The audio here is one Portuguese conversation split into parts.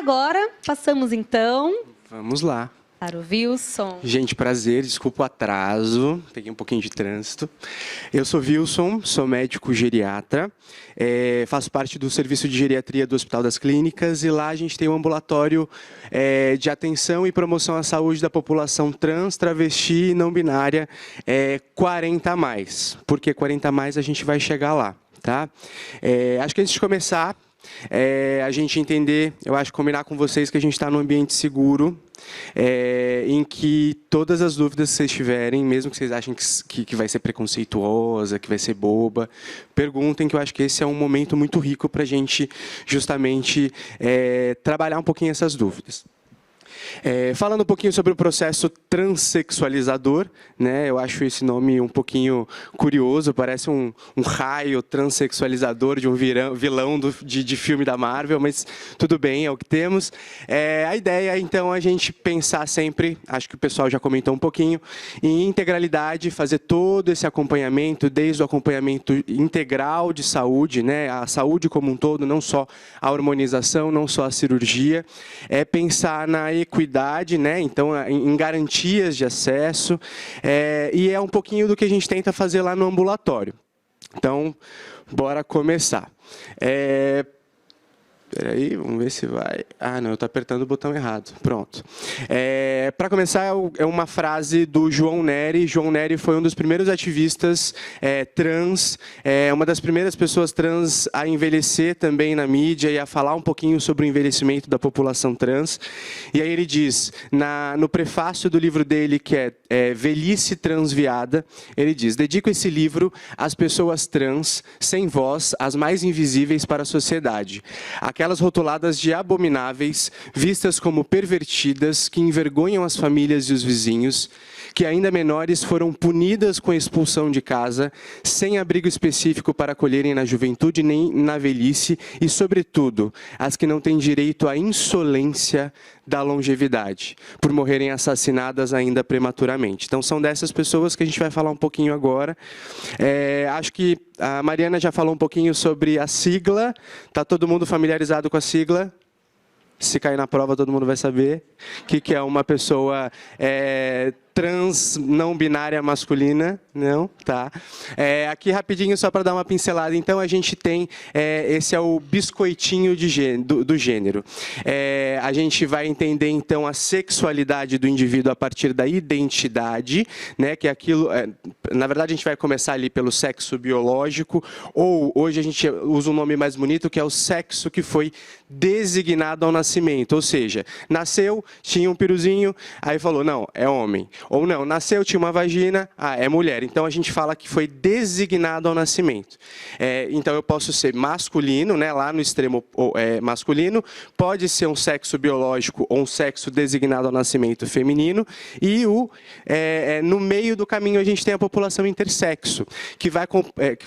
agora, passamos então... Vamos lá. Para o Wilson. Gente, prazer, desculpa o atraso, peguei um pouquinho de trânsito. Eu sou Wilson, sou médico geriatra, faço parte do serviço de geriatria do Hospital das Clínicas e lá a gente tem um ambulatório de atenção e promoção à saúde da população trans, travesti e não binária 40+. Por que 40+? A gente vai chegar lá, tá? Acho que antes de começar... a gente entender, eu acho, combinar com vocês que a gente está num ambiente seguro, em que todas as dúvidas que vocês tiverem, mesmo que vocês achem que vai ser preconceituosa, que vai ser boba, perguntem, que eu acho que esse é um momento muito rico para a gente, justamente, trabalhar um pouquinho essas dúvidas. Falando um pouquinho sobre o processo transexualizador, né? Eu acho esse nome um pouquinho curioso, parece um raio transexualizador de um vilão de filme da Marvel, mas tudo bem, é o que temos. A ideia, então, é a gente pensar sempre, acho que o pessoal já comentou um pouquinho, em integralidade, fazer todo esse acompanhamento, desde o acompanhamento integral de saúde, né? A saúde como um todo, não só a hormonização, não só a cirurgia, pensar na equidade, né? Então, em garantias de acesso, e é um pouquinho do que a gente tenta fazer lá no ambulatório. Então, bora começar. Peraí, vamos ver se vai... Ah, não, eu estou apertando o botão errado. Pronto. Para começar, é uma frase do João Nery. João Nery foi um dos primeiros ativistas trans, uma das primeiras pessoas trans a envelhecer também na mídia e a falar um pouquinho sobre o envelhecimento da população trans. E aí ele diz, no prefácio do livro dele, que é Velhice Transviada, ele diz: dedico esse livro às pessoas trans, sem voz, as mais invisíveis para a sociedade. Aquelas rotuladas de abomináveis, vistas como pervertidas, que envergonham as famílias e os vizinhos, que ainda menores foram punidas com a expulsão de casa, sem abrigo específico para acolherem na juventude nem na velhice, e, sobretudo, as que não têm direito à insolência da longevidade, por morrerem assassinadas ainda prematuramente. Então, são dessas pessoas que a gente vai falar um pouquinho agora. Acho que a Mariana já falou um pouquinho sobre a sigla. Está todo mundo familiarizado com a sigla? Se cair na prova, todo mundo vai saber o que é uma pessoa trans não binária masculina, não? Tá. Aqui rapidinho, só para dar uma pincelada, então a gente tem, esse é o biscoitinho do gênero. A gente vai entender então a sexualidade do indivíduo a partir da identidade, né? Que é aquilo, na verdade a gente vai começar ali pelo sexo biológico, ou hoje a gente usa um nome mais bonito, que é o sexo que foi designado ao nascimento, ou seja, nasceu, tinha um piruzinho, aí falou, não, é homem. Ou não, nasceu, tinha uma vagina, é mulher. Então, a gente fala que foi designado ao nascimento. Então, eu posso ser masculino, né, lá no extremo masculino, pode ser um sexo biológico ou um sexo designado ao nascimento feminino, e no meio do caminho a gente tem a população intersexo, que vai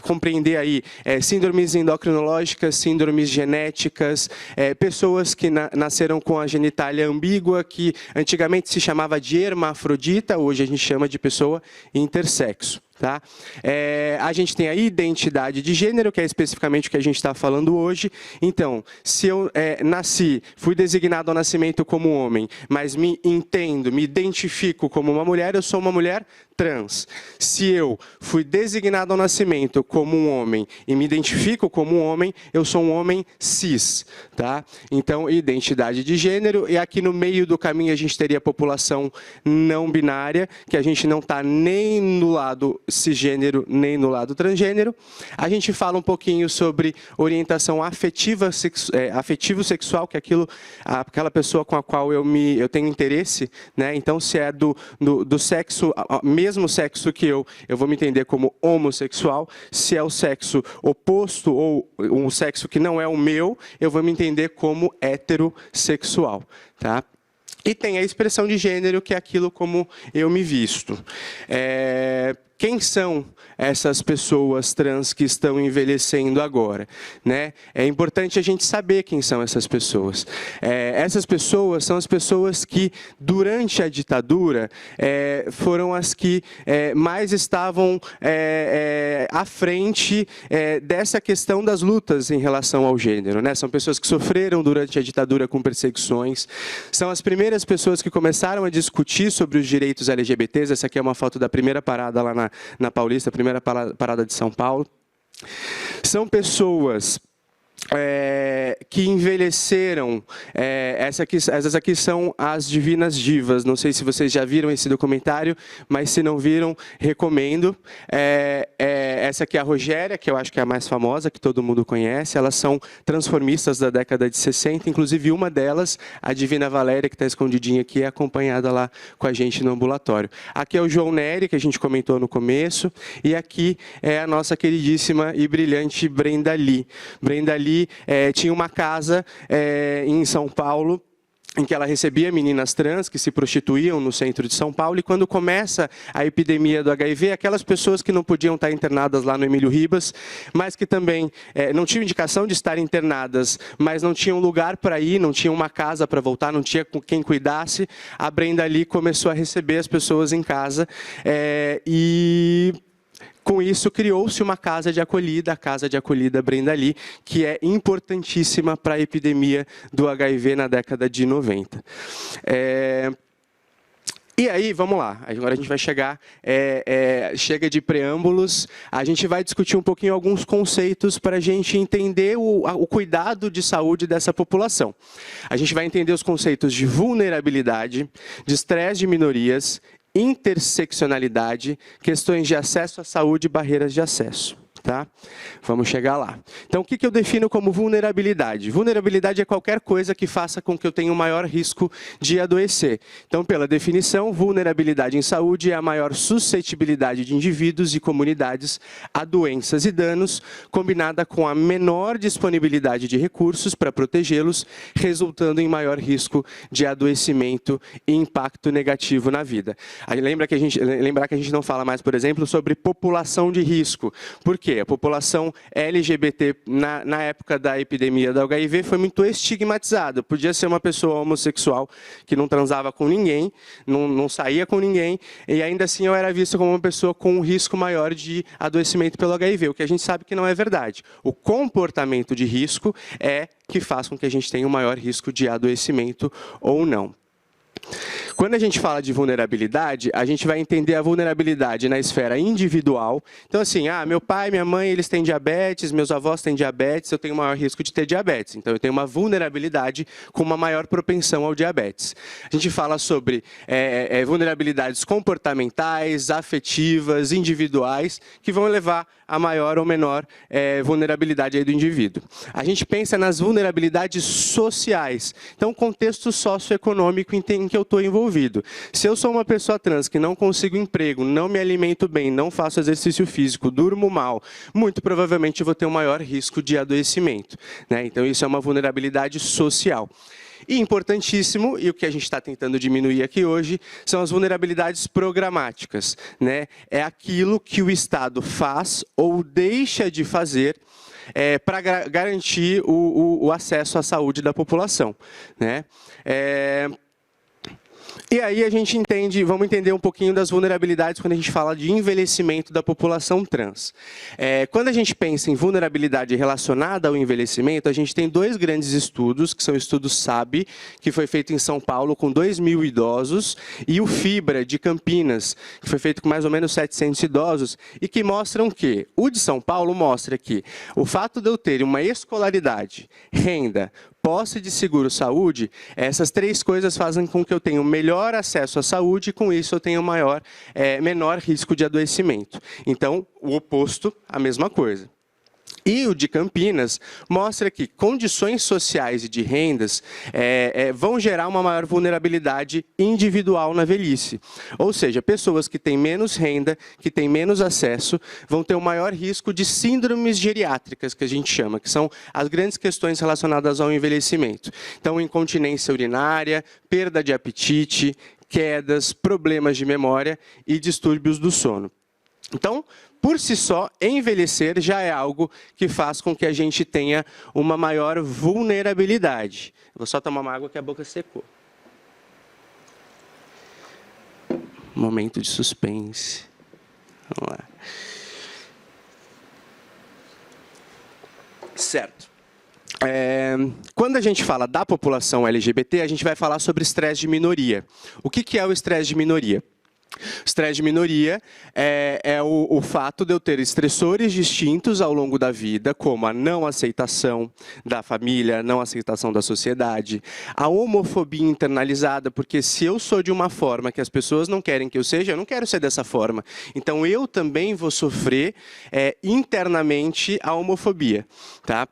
compreender aí síndromes endocrinológicas, síndromes genéticas, pessoas que nasceram com a genitália ambígua, que antigamente se chamava de hermafrodita, hoje a gente chama de pessoa intersexo. Tá? A gente tem a identidade de gênero, que é especificamente o que a gente está falando hoje. Então, se eu nasci, fui designado ao nascimento como homem, mas me entendo, me identifico como uma mulher, eu sou uma mulher trans. Se eu fui designado ao nascimento como um homem e me identifico como um homem, eu sou um homem cis. Tá? Então, identidade de gênero. E aqui no meio do caminho a gente teria a população não binária, que a gente não está nem no lado cisgênero, nem no lado transgênero. A gente fala um pouquinho sobre orientação afetivo-sexual, que é aquela pessoa com a qual eu tenho interesse, né? Então, se é do sexo, mesmo sexo que eu vou me entender como homossexual. Se é o sexo oposto ou um sexo que não é o meu, eu vou me entender como heterossexual, tá? E tem a expressão de gênero, que é aquilo como eu me visto. quem são essas pessoas trans que estão envelhecendo agora, né? É importante a gente saber quem são essas pessoas. Essas pessoas são as pessoas que, durante a ditadura, foram as que mais estavam à frente dessa questão das lutas em relação ao gênero, né? São pessoas que sofreram durante a ditadura com perseguições, são as primeiras pessoas que começaram a discutir sobre os direitos LGBTs. Essa aqui é uma foto da primeira parada lá na Paulista, a primeira parada de São Paulo. São pessoas que envelheceram. Essas aqui são as Divinas Divas. Não sei se vocês já viram esse documentário, mas se não viram, recomendo. Essa aqui é a Rogéria, que eu acho que é a mais famosa, que todo mundo conhece. Elas são transformistas da década de 60, inclusive uma delas, a Divina Valéria, que está escondidinha aqui, é acompanhada lá com a gente no ambulatório. Aqui é o João Nery, que a gente comentou no começo, e aqui é a nossa queridíssima e brilhante Brenda Lee. Brenda Lee tinha uma casa em São Paulo, em que ela recebia meninas trans que se prostituíam no centro de São Paulo, e quando começa a epidemia do HIV, aquelas pessoas que não podiam estar internadas lá no Emílio Ribas, mas que também não tinham indicação de estar internadas, mas não tinham lugar para ir, não tinham uma casa para voltar, não tinha quem cuidasse, a Brenda Lee começou a receber as pessoas em casa, e com isso, criou-se uma casa de acolhida, a Casa de Acolhida Brenda Lee, que é importantíssima para a epidemia do HIV na década de 90. E aí, vamos lá, agora a gente vai chegar, chega de preâmbulos, a gente vai discutir um pouquinho alguns conceitos para a gente entender o cuidado de saúde dessa população. A gente vai entender os conceitos de vulnerabilidade, de estresse de minorias, interseccionalidade, questões de acesso à saúde e barreiras de acesso. Tá? Vamos chegar lá. Então, o que eu defino como vulnerabilidade? Vulnerabilidade é qualquer coisa que faça com que eu tenha um maior risco de adoecer. Então, pela definição, vulnerabilidade em saúde é a maior suscetibilidade de indivíduos e comunidades a doenças e danos, combinada com a menor disponibilidade de recursos para protegê-los, resultando em maior risco de adoecimento e impacto negativo na vida. Aí, lembrar que a gente não fala mais, por exemplo, sobre população de risco. Por quê? A população LGBT, na época da epidemia da HIV, foi muito estigmatizada. Podia ser uma pessoa homossexual que não transava com ninguém, não saía com ninguém, e ainda assim eu era vista como uma pessoa com um risco maior de adoecimento pelo HIV, o que a gente sabe que não é verdade. O comportamento de risco é que faz com que a gente tenha um maior risco de adoecimento ou não. Quando a gente fala de vulnerabilidade, a gente vai entender a vulnerabilidade na esfera individual. Então, assim, meu pai, minha mãe, eles têm diabetes, meus avós têm diabetes, eu tenho maior risco de ter diabetes. Então, eu tenho uma vulnerabilidade com uma maior propensão ao diabetes. A gente fala sobre vulnerabilidades comportamentais, afetivas, individuais, que vão levar a maior ou menor vulnerabilidade aí do indivíduo. A gente pensa nas vulnerabilidades sociais. Então, contexto socioeconômico em que eu estou envolvido. Se eu sou uma pessoa trans que não consigo emprego, não me alimento bem, não faço exercício físico, durmo mal, muito provavelmente eu vou ter um maior risco de adoecimento, né? Então, isso é uma vulnerabilidade social. E importantíssimo, e o que a gente está tentando diminuir aqui hoje, são as vulnerabilidades programáticas, né? É aquilo que o Estado faz ou deixa de fazer para garantir o acesso à saúde da população, né? E aí a gente vamos entender um pouquinho das vulnerabilidades quando a gente fala de envelhecimento da população trans. Quando a gente pensa em vulnerabilidade relacionada ao envelhecimento, a gente tem dois grandes estudos, que são o estudo SAB, que foi feito em São Paulo com 2.000 idosos, e o FIBRA, de Campinas, que foi feito com mais ou menos 700 idosos, e que mostram que, o de São Paulo mostra que o fato de eu ter uma escolaridade, renda, posse de seguro-saúde, essas três coisas fazem com que eu tenha um melhor acesso à saúde e, com isso, eu tenha menor risco de adoecimento. Então, o oposto, a mesma coisa. E o de Campinas mostra que condições sociais e de rendas vão gerar uma maior vulnerabilidade individual na velhice. Ou seja, pessoas que têm menos renda, que têm menos acesso, vão ter um maior risco de síndromes geriátricas, que a gente chama, que são as grandes questões relacionadas ao envelhecimento. Então, incontinência urinária, perda de apetite, quedas, problemas de memória e distúrbios do sono. Então, por si só, envelhecer já é algo que faz com que a gente tenha uma maior vulnerabilidade. Vou só tomar uma água que a boca secou. Momento de suspense. Vamos lá. Certo. Quando a gente fala da população LGBT, a gente vai falar sobre estresse de minoria. O que é o estresse de minoria? O estresse de minoria é o fato de eu ter estressores distintos ao longo da vida, como a não aceitação da família, a não aceitação da sociedade, a homofobia internalizada, porque se eu sou de uma forma que as pessoas não querem que eu seja, eu não quero ser dessa forma. Então, eu também vou sofrer internamente a homofobia, tá?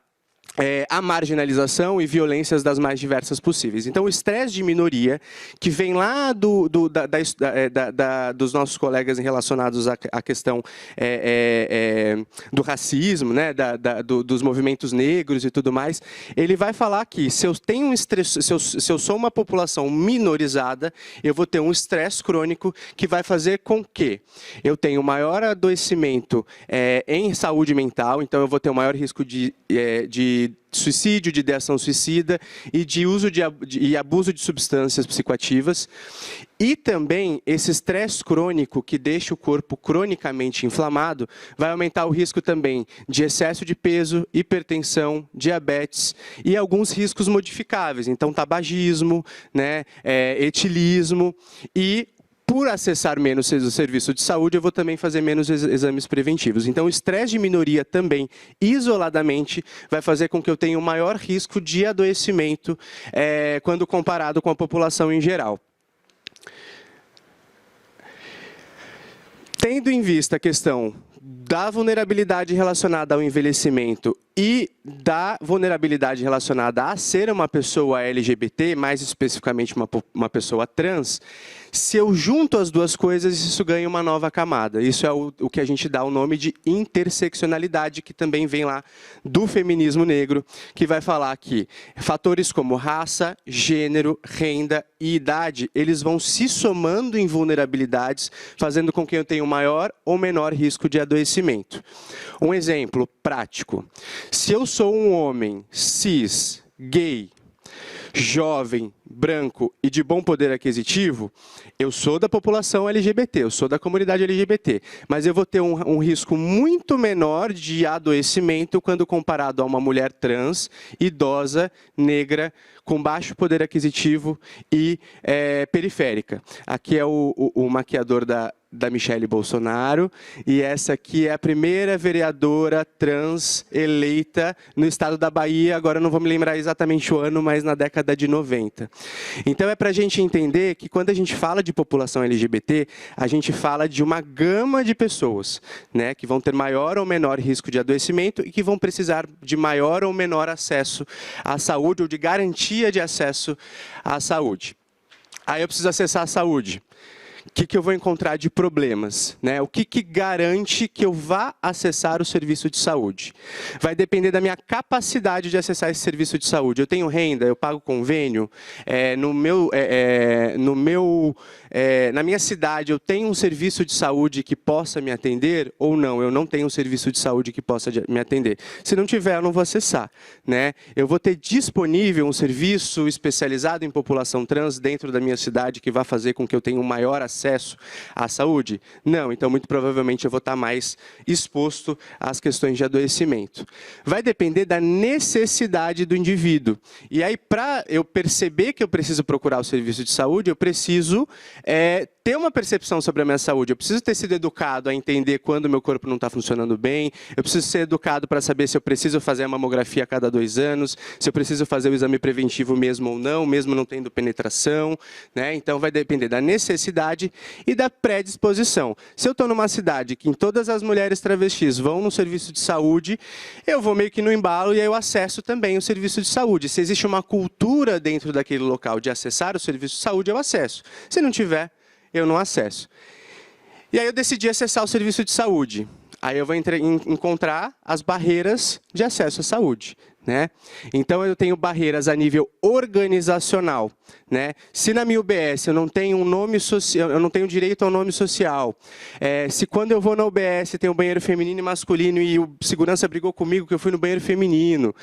A marginalização e violências das mais diversas possíveis. Então, o estresse de minoria, que vem lá dos nossos colegas relacionados à questão do racismo, né, dos movimentos negros e tudo mais, ele vai falar que se eu tenho se eu sou uma população minorizada, eu vou ter um estresse crônico que vai fazer com que eu tenha um maior adoecimento em saúde mental, então eu vou ter um maior risco de suicídio, de ideação suicida e de uso e abuso de substâncias psicoativas. E também esse estresse crônico que deixa o corpo cronicamente inflamado vai aumentar o risco também de excesso de peso, hipertensão, diabetes e alguns riscos modificáveis. Então, tabagismo, né, etilismo e por acessar menos o serviço de saúde, eu vou também fazer menos exames preventivos. Então, o estresse de minoria também, isoladamente, vai fazer com que eu tenha um maior risco de adoecimento quando comparado com a população em geral. Tendo em vista a questão da vulnerabilidade relacionada ao envelhecimento e da vulnerabilidade relacionada a ser uma pessoa LGBT, mais especificamente uma pessoa trans, se eu junto as duas coisas, isso ganha uma nova camada. Isso é o que a gente dá o nome de interseccionalidade, que também vem lá do feminismo negro, que vai falar que fatores como raça, gênero, renda e idade, eles vão se somando em vulnerabilidades, fazendo com que eu tenha um maior ou menor risco de adoecimento. Um exemplo prático. Se eu sou um homem cis, gay, jovem, branco e de bom poder aquisitivo, eu sou da população LGBT, eu sou da comunidade LGBT, mas eu vou ter um risco muito menor de adoecimento quando comparado a uma mulher trans, idosa, negra, com baixo poder aquisitivo e periférica. Aqui é o maquiador da Michele Bolsonaro, e essa aqui é a primeira vereadora trans eleita no estado da Bahia, agora não vou me lembrar exatamente o ano, mas na década de 90. Então é para a gente entender que quando a gente fala de população LGBT, a gente fala de uma gama de pessoas, né, que vão ter maior ou menor risco de adoecimento e que vão precisar de maior ou menor acesso à saúde ou de garantia de acesso à saúde. Aí eu preciso acessar a saúde. O que eu vou encontrar de problemas, né? O que garante que eu vá acessar o serviço de saúde? Vai depender da minha capacidade de acessar esse serviço de saúde. Eu tenho renda, eu pago convênio, na minha cidade eu tenho um serviço de saúde que possa me atender ou não? Eu não tenho um serviço de saúde que possa me atender. Se não tiver, eu não vou acessar, né? Eu vou ter disponível um serviço especializado em população trans dentro da minha cidade que vai fazer com que eu tenha um maior acesso à saúde? Não, então muito provavelmente eu vou estar mais exposto às questões de adoecimento. Vai depender da necessidade do indivíduo. E aí, para eu perceber que eu preciso procurar o serviço de saúde, eu preciso ter uma percepção sobre a minha saúde. Eu preciso ter sido educado a entender quando o meu corpo não está funcionando bem. Eu preciso ser educado para saber se eu preciso fazer a mamografia a cada 2 anos, se eu preciso fazer o exame preventivo mesmo ou não, mesmo não tendo penetração, né? Então, vai depender da necessidade e da predisposição. Se eu estou numa cidade que todas as mulheres travestis vão no serviço de saúde, eu vou meio que no embalo e aí eu acesso também o serviço de saúde. Se existe uma cultura dentro daquele local de acessar o serviço de saúde, eu acesso. Se não tiver, eu não acesso. E aí eu decidi acessar o serviço de saúde. Aí eu vou encontrar as barreiras de acesso à saúde, né? Então, eu tenho barreiras a nível organizacional, né? Se na minha UBS eu não tenho um nome social, eu não tenho direito ao nome social, se quando eu vou na UBS tem um banheiro feminino e masculino e o segurança brigou comigo que eu fui no banheiro feminino,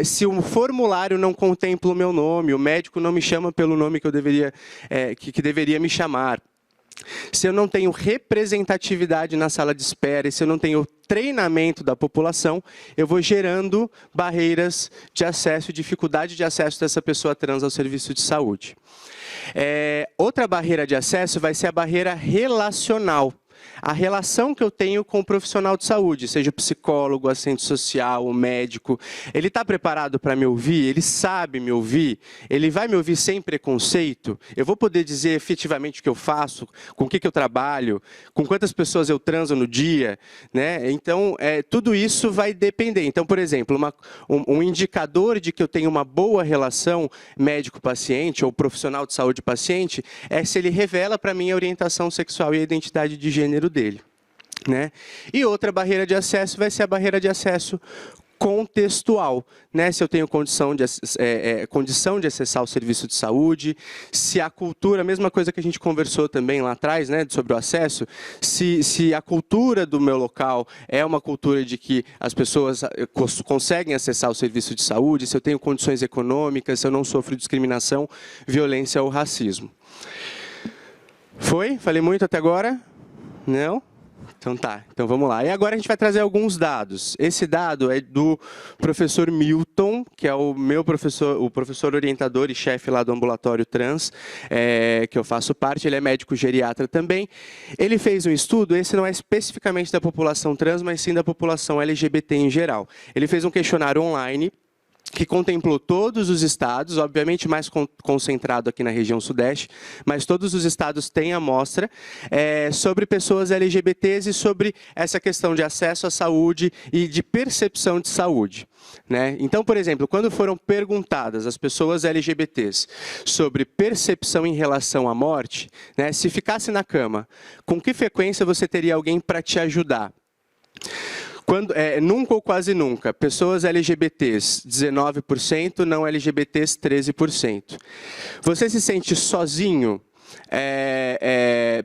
se o formulário não contempla o meu nome, o médico não me chama pelo nome que eu deveria, que deveria me chamar, se eu não tenho representatividade na sala de espera e se eu não tenho treinamento da população, eu vou gerando barreiras de acesso, dificuldade de acesso dessa pessoa trans ao serviço de saúde. Outra barreira de acesso vai ser a barreira relacional. A relação que eu tenho com o profissional de saúde, seja o psicólogo, o assistente social, o médico, ele está preparado para me ouvir? Ele sabe me ouvir? Ele vai me ouvir sem preconceito? Eu vou poder dizer efetivamente o que eu faço, com o que eu trabalho, com quantas pessoas eu transo no dia, né? Então, tudo isso vai depender. Então, por exemplo, um indicador de que eu tenho uma boa relação médico-paciente ou profissional de saúde-paciente é se ele revela para mim a orientação sexual e a identidade de gênero dele, né? E outra barreira de acesso vai ser a barreira de acesso contextual, né? Se eu tenho condição de acessar o serviço de saúde, se a cultura, a mesma coisa que a gente conversou também lá atrás, né, sobre o acesso, se a cultura do meu local é uma cultura de que as pessoas conseguem acessar o serviço de saúde, se eu tenho condições econômicas, se eu não sofro discriminação, violência ou racismo. Foi? Falei muito até agora? Não? Então tá, então vamos lá. E agora a gente vai trazer alguns dados. Esse dado é do professor Milton, que é o meu professor, o professor orientador e chefe lá do ambulatório trans, que eu faço parte, ele é médico geriatra também. Ele fez um estudo, esse não é especificamente da população trans, mas sim da população LGBT em geral. Ele fez um questionário online, que contemplou todos os estados, obviamente mais concentrado aqui na região sudeste, mas todos os estados têm amostra, sobre pessoas LGBTs e sobre essa questão de acesso à saúde e de percepção de saúde, né? Então, por exemplo, quando foram perguntadas as pessoas LGBTs sobre percepção em relação à morte, né, se ficasse na cama, com que frequência você teria alguém para te ajudar? Nunca ou quase nunca. Pessoas LGBTs, 19%, não LGBTs, 13%. Você se sente sozinho?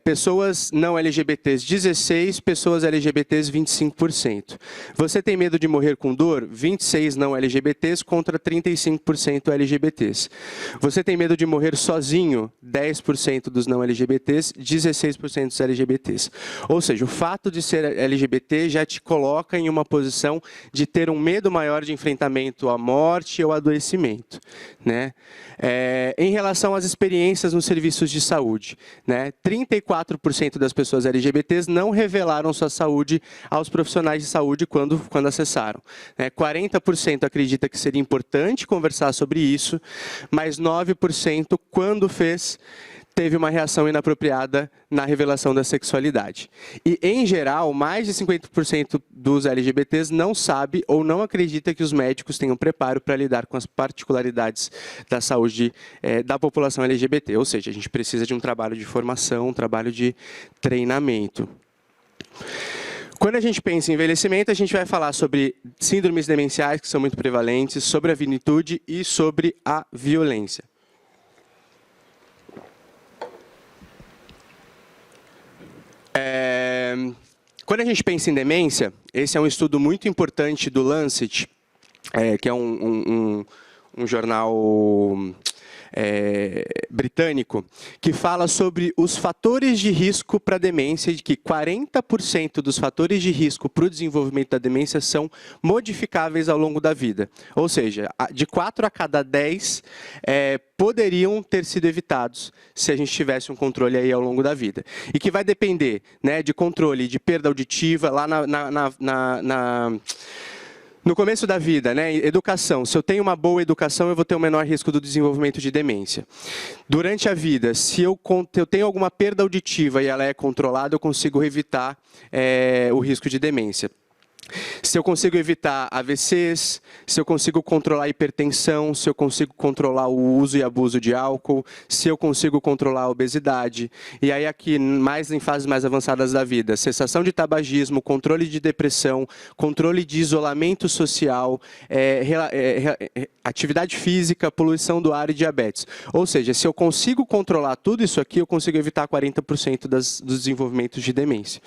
Pessoas não LGBTs, 16%, pessoas LGBTs, 25%. Você tem medo de morrer com dor? 26% não LGBTs contra 35% LGBTs. Você tem medo de morrer sozinho? 10% dos não LGBTs, 16% dos LGBTs. Ou seja, o fato de ser LGBT já te coloca em uma posição de ter um medo maior de enfrentamento à morte ou adoecimento, né? Em relação às experiências nos serviços de saúde, né? 34% das pessoas LGBTs não revelaram sua saúde aos profissionais de saúde quando acessaram, né? 40% acredita que seria importante conversar sobre isso, mas 9% quando fez, teve uma reação inapropriada na revelação da sexualidade. E, em geral, mais de 50% dos LGBTs não sabe ou não acredita que os médicos tenham preparo para lidar com as particularidades da saúde da população LGBT. Ou seja, a gente precisa de um trabalho de formação, um trabalho de treinamento. Quando a gente pensa em envelhecimento, a gente vai falar sobre síndromes demenciais, que são muito prevalentes, sobre a finitude e sobre a violência. Quando a gente pensa em demência, esse é um estudo muito importante do Lancet, que é um jornal britânico, que fala sobre os fatores de risco para a demência, de que 40% dos fatores de risco para o desenvolvimento da demência são modificáveis ao longo da vida. Ou seja, de 4 a cada 10 poderiam ter sido evitados se a gente tivesse um controle aí ao longo da vida. E que vai depender, né, de controle de perda auditiva, lá no começo da vida, né, educação. Se eu tenho uma boa educação, eu vou ter um menor risco do desenvolvimento de demência. Durante a vida, se eu tenho alguma perda auditiva e ela é controlada, eu consigo evitar o risco de demência. Se eu consigo evitar AVCs, se eu consigo controlar a hipertensão, se eu consigo controlar o uso e abuso de álcool, se eu consigo controlar a obesidade. E aí aqui, mais em fases mais avançadas da vida, cessação de tabagismo, controle de depressão, controle de isolamento social, atividade física, poluição do ar e diabetes. Ou seja, se eu consigo controlar tudo isso aqui, eu consigo evitar 40% dos desenvolvimentos de demência,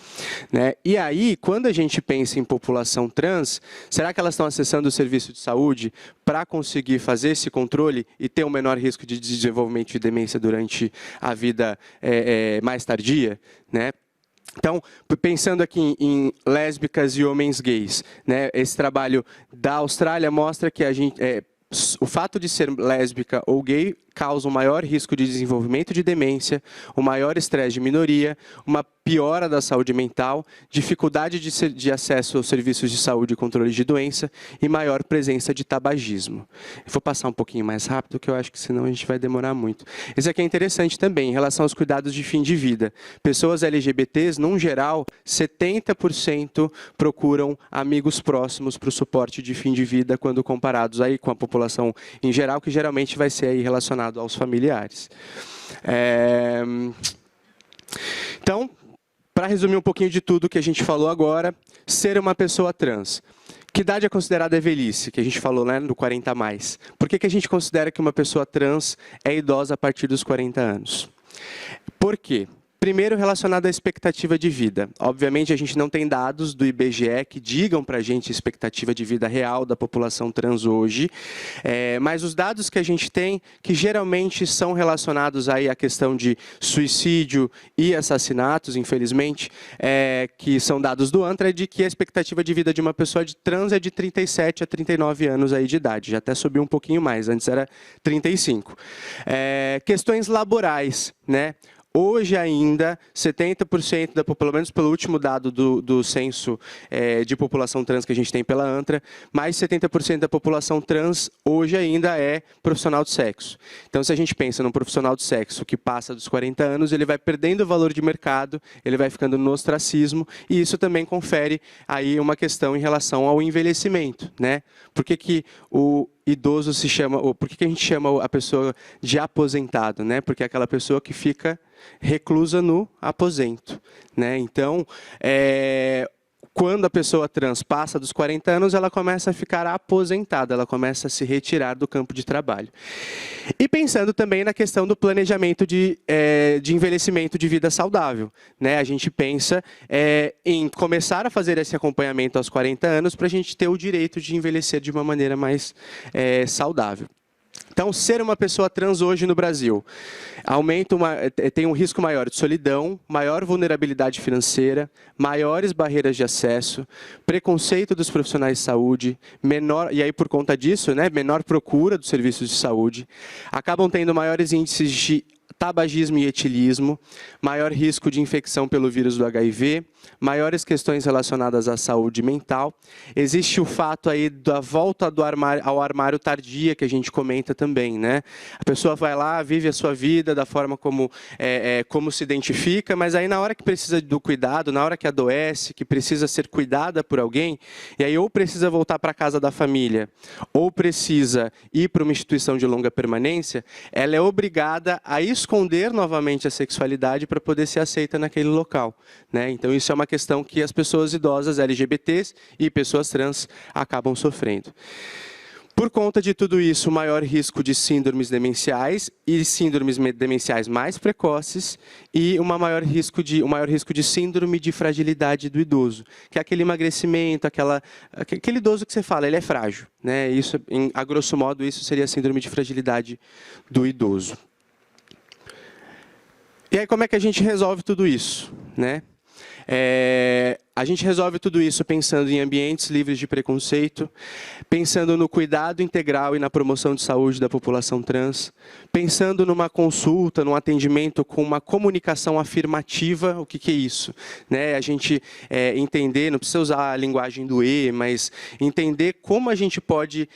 né? E aí, quando a gente pensa em população trans, será que elas estão acessando o serviço de saúde para conseguir fazer esse controle e ter um menor risco de desenvolvimento de demência durante a vida mais tardia, né? Então, pensando aqui em lésbicas e homens gays, né, esse trabalho da Austrália mostra que o fato de ser lésbica ou gay causa um maior risco de desenvolvimento de demência, um maior estresse de minoria, uma piora da saúde mental, dificuldade de acesso aos serviços de saúde e controle de doença e maior presença de tabagismo. Eu vou passar um pouquinho mais rápido, que eu acho que senão a gente vai demorar muito. Esse aqui é interessante também, em relação aos cuidados de fim de vida. Pessoas LGBTs, num geral, 70% procuram amigos próximos para o suporte de fim de vida, quando comparados aí com a população em geral, que geralmente vai ser aí relacionado aos familiares. Então, para resumir um pouquinho de tudo que a gente falou agora, ser uma pessoa trans. Que idade é considerada velhice? Que a gente falou, né, do 40 a mais. Por que a gente considera que uma pessoa trans é idosa a partir dos 40 anos? Por quê? Primeiro, relacionado à expectativa de vida. Obviamente, a gente não tem dados do IBGE que digam para a gente a expectativa de vida real da população trans hoje, mas os dados que a gente tem, que geralmente são relacionados aí à questão de suicídio e assassinatos, infelizmente, que são dados do ANTRA, é de que a expectativa de vida de uma pessoa trans é de 37 a 39 anos aí de idade. Já até subiu um pouquinho mais, antes era 35. Questões laborais, né? Hoje ainda, 70%, pelo menos pelo último dado do censo de população trans que a gente tem pela ANTRA, mais de 70% da população trans hoje ainda é profissional de sexo. Então, se a gente pensa num profissional de sexo que passa dos 40 anos, ele vai perdendo o valor de mercado, ele vai ficando no ostracismo, e isso também confere aí uma questão em relação ao envelhecimento, né? Por que o idoso se chama, ou por que a gente chama a pessoa de aposentado, né? Porque é aquela pessoa que fica reclusa no aposento, né? Então, quando a pessoa trans passa dos 40 anos, ela começa a ficar aposentada, ela começa a se retirar do campo de trabalho. E pensando também na questão do planejamento de envelhecimento de vida saudável, né? A gente pensa em começar a fazer esse acompanhamento aos 40 anos para a gente ter o direito de envelhecer de uma maneira mais saudável. Então, ser uma pessoa trans hoje no Brasil tem um risco maior de solidão, maior vulnerabilidade financeira, maiores barreiras de acesso, preconceito dos profissionais de saúde, e aí por conta disso, né, menor procura dos serviços de saúde, acabam tendo maiores índices de tabagismo e etilismo, maior risco de infecção pelo vírus do HIV, maiores questões relacionadas à saúde mental. Existe o fato aí da volta ao armário tardia, que a gente comenta também, né? A pessoa vai lá, vive a sua vida da forma como se identifica, mas aí na hora que precisa do cuidado, na hora que adoece, que precisa ser cuidada por alguém, e aí ou precisa voltar para a casa da família, ou precisa ir para uma instituição de longa permanência, ela é obrigada a esconder novamente a sexualidade para poder ser aceita naquele local, né? Então, isso é uma questão que as pessoas idosas, LGBTs e pessoas trans acabam sofrendo. Por conta de tudo isso, maior risco de síndromes demenciais e síndromes demenciais mais precoces e um maior risco de síndrome de fragilidade do idoso, que é aquele emagrecimento, aquele idoso que você fala, ele é frágil, né? Isso, a grosso modo, isso seria a síndrome de fragilidade do idoso. E aí, como é que a gente resolve tudo isso, né? A gente resolve tudo isso pensando em ambientes livres de preconceito, pensando no cuidado integral e na promoção de saúde da população trans, pensando numa consulta, num atendimento com uma comunicação afirmativa. O que é isso? Né? A gente entender, não precisa usar a linguagem do E, mas entender como a gente pode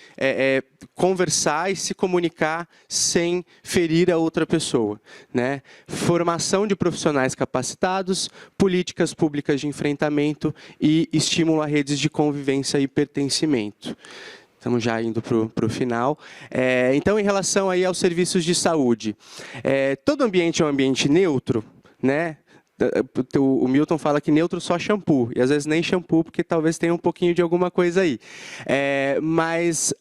conversar e se comunicar sem ferir a outra pessoa, né? Formação de profissionais capacitados, políticas públicas de enfrentamento pertencimento e estímulo a redes de convivência e pertencimento. Estamos já indo para o final. Então, em relação aí aos serviços de saúde, todo ambiente é um ambiente neutro, né? O Milton fala que neutro só shampoo, e às vezes nem shampoo, porque talvez tenha um pouquinho de alguma coisa aí. Mas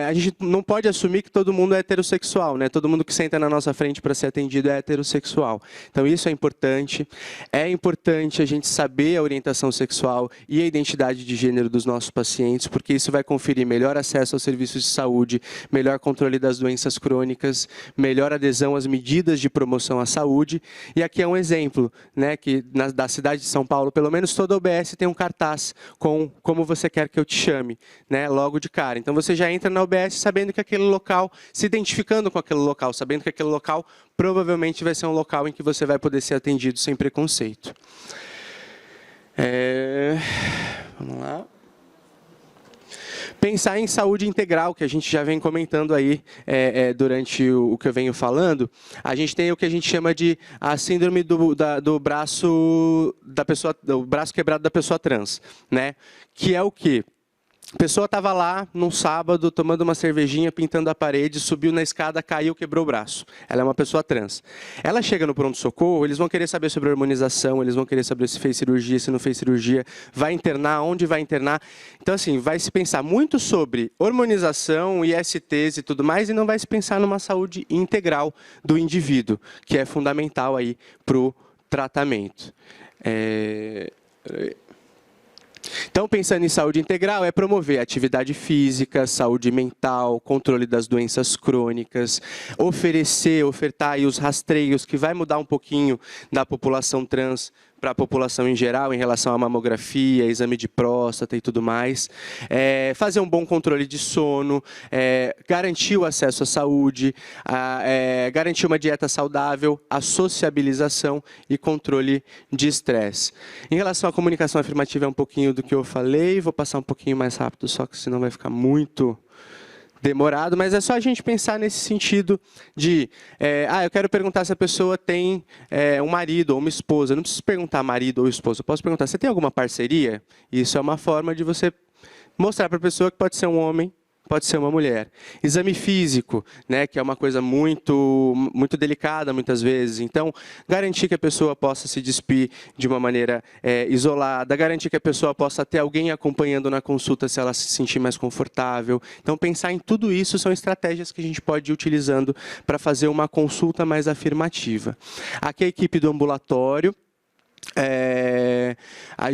a gente não pode assumir que todo mundo é heterossexual, né? Todo mundo que senta na nossa frente para ser atendido é heterossexual. Então isso é importante. É importante a gente saber a orientação sexual e a identidade de gênero dos nossos pacientes, porque isso vai conferir melhor acesso aos serviços de saúde, melhor controle das doenças crônicas, melhor adesão às medidas de promoção à saúde. E aqui é um exemplo, né, que da cidade de São Paulo, pelo menos toda OBS tem um cartaz com como você quer que eu te chame, né, logo de cara. Então você já entra na OBS sabendo que aquele local, se identificando com aquele local, sabendo que aquele local provavelmente vai ser um local em que você vai poder ser atendido sem preconceito. Vamos lá. Pensar em saúde integral, que a gente já vem comentando aí durante o que eu venho falando. A gente tem o que a gente chama de a síndrome do braço quebrado da pessoa trans, né? Que é o quê? A pessoa estava lá num sábado, tomando uma cervejinha, pintando a parede, subiu na escada, caiu, quebrou o braço. Ela é uma pessoa trans. Ela chega no pronto-socorro, eles vão querer saber sobre a hormonização, eles vão querer saber se fez cirurgia, se não fez cirurgia, vai internar, onde vai internar. Então, assim, vai se pensar muito sobre hormonização, ISTs e tudo mais, e não vai se pensar numa saúde integral do indivíduo, que é fundamental aí para o tratamento. Então, pensando em saúde integral, é promover atividade física, saúde mental, controle das doenças crônicas, ofertar aí os rastreios, que vai mudar um pouquinho da população trans para a população em geral, em relação à mamografia, exame de próstata e tudo mais. Fazer um bom controle de sono, garantir o acesso à saúde, garantir uma dieta saudável, a sociabilização e controle de estresse. Em relação à comunicação afirmativa, é um pouquinho do que eu falei, vou passar um pouquinho mais rápido, só que senão vai ficar muito demorado, mas é só a gente pensar nesse sentido de, eu quero perguntar se a pessoa tem um marido ou uma esposa. Eu não preciso perguntar marido ou esposa, eu posso perguntar, você tem alguma parceria? Isso é uma forma de você mostrar para a pessoa que pode ser um homem, pode ser uma mulher. Exame físico, né, que é uma coisa muito delicada muitas vezes. Então, garantir que a pessoa possa se despir de uma maneira isolada, garantir que a pessoa possa ter alguém acompanhando na consulta se ela se sentir mais confortável. Então, pensar em tudo isso são estratégias que a gente pode ir utilizando para fazer uma consulta mais afirmativa. Aqui a equipe do ambulatório. A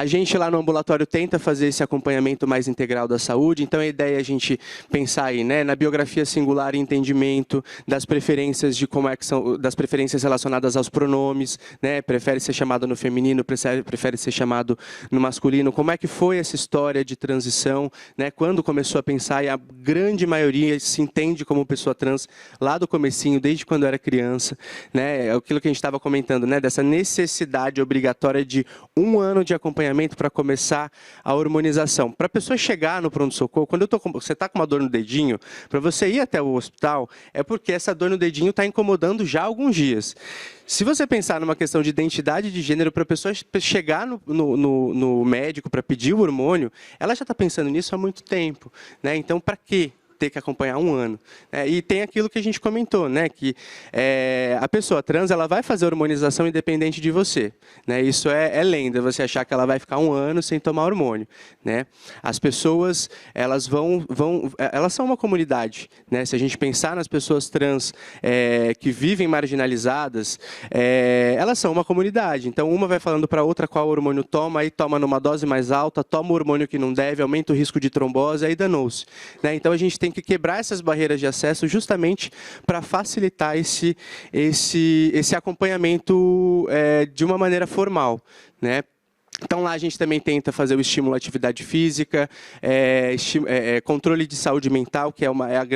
gente lá no ambulatório tenta fazer esse acompanhamento mais integral da saúde, então a ideia é a gente pensar aí, né, na biografia singular e entendimento das preferências de como das preferências relacionadas aos pronomes, né, prefere ser chamado no feminino, prefere ser chamado no masculino, como é que foi essa história de transição, né, quando começou a pensar, e a grande maioria se entende como pessoa trans lá do comecinho, desde quando era criança, né, aquilo que a gente estava comentando, né, dessa necessidade obrigatória de um ano de acompanhamento para começar a hormonização. Para a pessoa chegar no pronto-socorro, quando você está com uma dor no dedinho, para você ir até o hospital, é porque essa dor no dedinho está incomodando já há alguns dias. Se você pensar numa questão de identidade de gênero, para a pessoa chegar no médico para pedir o hormônio, ela já está pensando nisso há muito tempo, né? Então, para quê ter que acompanhar um ano? E tem aquilo que a gente comentou, né, que a pessoa trans ela vai fazer hormonização independente de você, né? Isso é lenda, você achar que ela vai ficar um ano sem tomar hormônio, né? As pessoas elas elas são uma comunidade, né? Se a gente pensar nas pessoas trans que vivem marginalizadas, elas são uma comunidade. Então uma vai falando para a outra qual hormônio toma, aí toma numa dose mais alta, toma o hormônio que não deve, aumenta o risco de trombose, aí danou-se, né? Então a gente tem que quebrar essas barreiras de acesso justamente para facilitar esse acompanhamento de uma maneira formal, né? Então, lá a gente também tenta fazer o estímulo à atividade física, controle de saúde mental, que é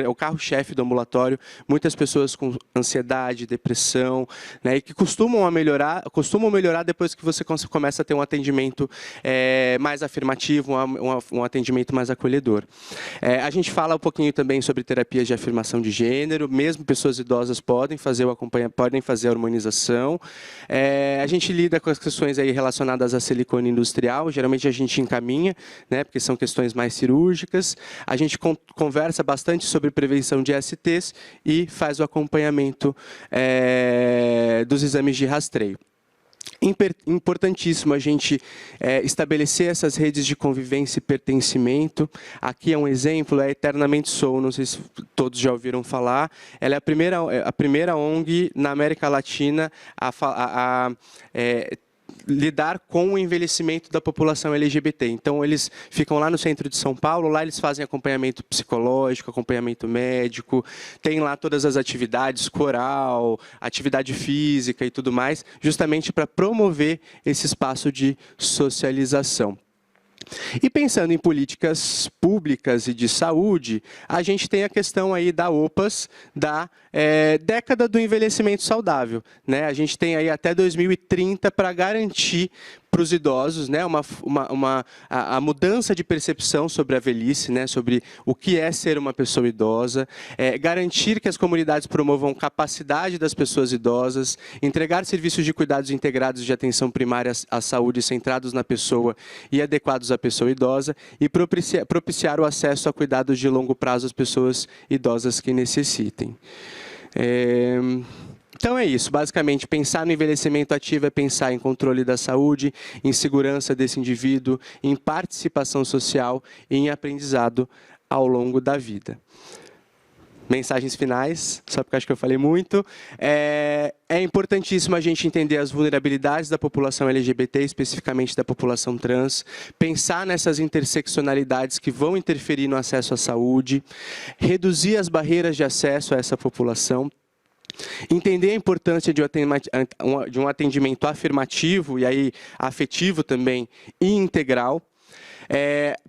o carro-chefe do ambulatório. Muitas pessoas com ansiedade, depressão, né, e que costumam melhorar depois que você começa a ter um atendimento mais afirmativo, um atendimento mais acolhedor. A gente fala um pouquinho também sobre terapias de afirmação de gênero, mesmo pessoas idosas podem fazer a hormonização. A gente lida com as questões aí relacionadas à silicone industrial, geralmente a gente encaminha, né, porque são questões mais cirúrgicas. A gente conversa bastante sobre prevenção de STs e faz o acompanhamento dos exames de rastreio. Importantíssimo a gente estabelecer essas redes de convivência e pertencimento. Aqui é um exemplo, é a Eternamente Sou, não sei se todos já ouviram falar. Ela é a primeira ONG na América Latina a lidar com o envelhecimento da população LGBT. Então, eles ficam lá no centro de São Paulo, lá eles fazem acompanhamento psicológico, acompanhamento médico, tem lá todas as atividades, coral, atividade física e tudo mais, justamente para promover esse espaço de socialização. E pensando em políticas públicas e de saúde, a gente tem a questão aí da OPAS, da década do envelhecimento saudável, né? A gente tem aí até 2030 para garantir para os idosos, né, a mudança de percepção sobre a velhice, né, sobre o que é ser uma pessoa idosa, garantir que as comunidades promovam capacidade das pessoas idosas, entregar serviços de cuidados integrados de atenção primária à saúde centrados na pessoa e adequados à pessoa idosa e propiciar o acesso a cuidados de longo prazo às pessoas idosas que necessitem. Então é isso, basicamente, pensar no envelhecimento ativo é pensar em controle da saúde, em segurança desse indivíduo, em participação social e em aprendizado ao longo da vida. Mensagens finais, só porque acho que eu falei muito. É importantíssimo a gente entender as vulnerabilidades da população LGBT, especificamente da população trans, pensar nessas interseccionalidades que vão interferir no acesso à saúde, reduzir as barreiras de acesso a essa população, entender a importância de um atendimento afirmativo, e aí afetivo também, e integral,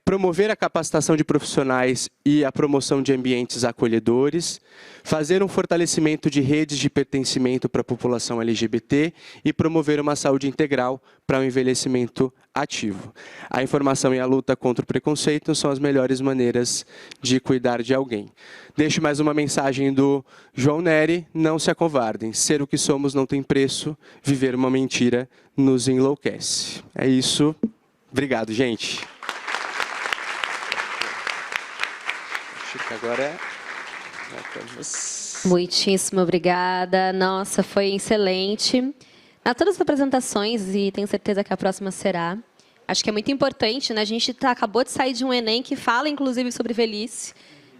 promover a capacitação de profissionais e a promoção de ambientes acolhedores, fazer um fortalecimento de redes de pertencimento para a população LGBT e promover uma saúde integral para o envelhecimento ativo. A informação e a luta contra o preconceito são as melhores maneiras de cuidar de alguém. Deixo mais uma mensagem do João Nery: não se acovardem, ser o que somos não tem preço, viver uma mentira nos enlouquece. É isso, obrigado, gente. Agora é para você. Muitíssimo obrigada. Nossa, foi excelente. A todas as apresentações, e tenho certeza que a próxima será. Acho que é muito importante, né? A gente acabou de sair de um Enem que fala, inclusive, sobre velhice.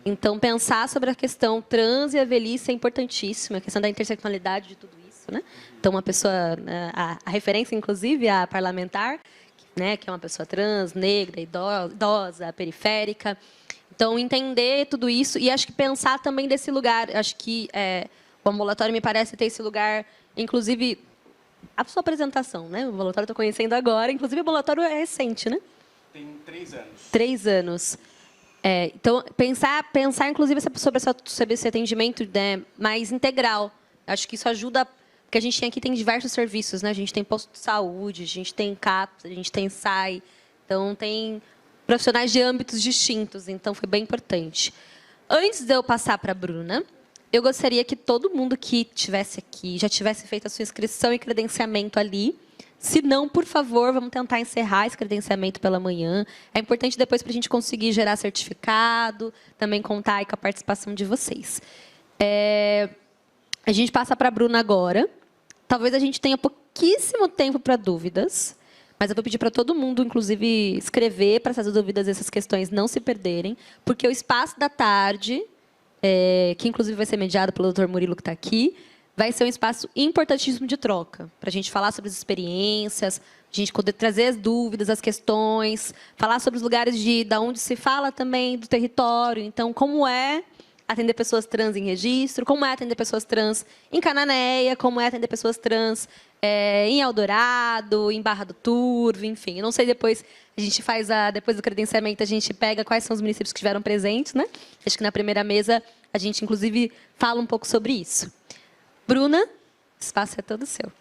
Então, pensar sobre a questão trans e a velhice é importantíssima, a questão da interseccionalidade de tudo isso, né? Então, uma pessoa, a referência, inclusive, a parlamentar, né, que é uma pessoa trans, negra, idosa, periférica. Então, entender tudo isso e acho que pensar também desse lugar. Acho que o ambulatório me parece ter esse lugar, inclusive, a sua apresentação, né? O ambulatório estou conhecendo agora, inclusive o ambulatório é recente, né? Tem 3 anos. 3 anos. Então, pensar inclusive, sobre esse atendimento, né, mais integral. Acho que isso ajuda, porque a gente aqui tem diversos serviços, né? A gente tem posto de saúde, a gente tem CAPS, a gente tem SAI, então tem profissionais de âmbitos distintos, então foi bem importante. Antes de eu passar para a Bruna, eu gostaria que todo mundo que estivesse aqui já tivesse feito a sua inscrição e credenciamento ali. Se não, por favor, vamos tentar encerrar esse credenciamento pela manhã. É importante depois para a gente conseguir gerar certificado, também contar aí com a participação de vocês. A gente passa para a Bruna agora. Talvez a gente tenha pouquíssimo tempo para dúvidas, mas eu vou pedir para todo mundo, inclusive, escrever para essas dúvidas, essas questões não se perderem, porque o espaço da tarde, que inclusive vai ser mediado pelo Dr. Murilo, que está aqui, vai ser um espaço importantíssimo de troca, para a gente falar sobre as experiências, a gente poder trazer as dúvidas, as questões, falar sobre os lugares da onde se fala também do território. Então, como é atender pessoas trans em registro, como é atender pessoas trans em Cananéia, como é atender pessoas trans em Eldorado, em Barra do Turvo, enfim. Eu não sei, depois a gente faz, depois do credenciamento, a gente pega quais são os municípios que estiveram presentes, né? Acho que na primeira mesa a gente, inclusive, fala um pouco sobre isso. Bruna, o espaço é todo seu.